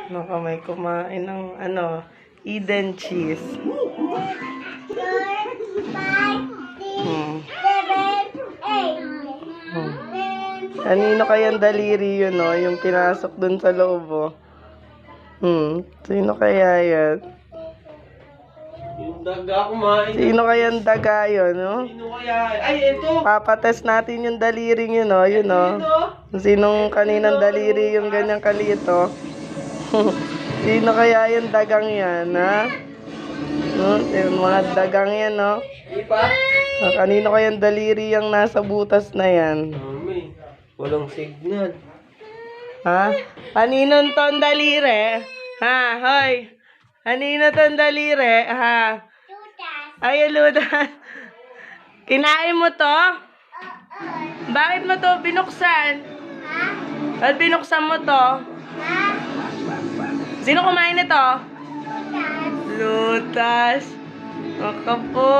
Naka may kumain ng ano, Eden cheese. Kanino kayang daliri yun, no? Yung pinasok dun sa loob, oh. Sino kaya yan? Yung daga kumain. Sino kayang daga yun, no? Sino kaya? Ay, ito! Papatest natin yung daliring yun, no? Yun, no? Sinong kaninang daliri yung ganyang kalito? Sino kaya yung dagang yan, ha? No? Yung mga dagang yan, no? Ipa? Kanino kayang daliri yung nasa butas na yan? Mami, walang signal. Ha? Kaninong ton daliri? Ha? Hoy! Kanino ton daliri? Ha? Ay, ludas. Kinain mo to? Bakit mo to binuksan? Bakit binuksan mo to? Sino kumain nito? Lutas. Makapo.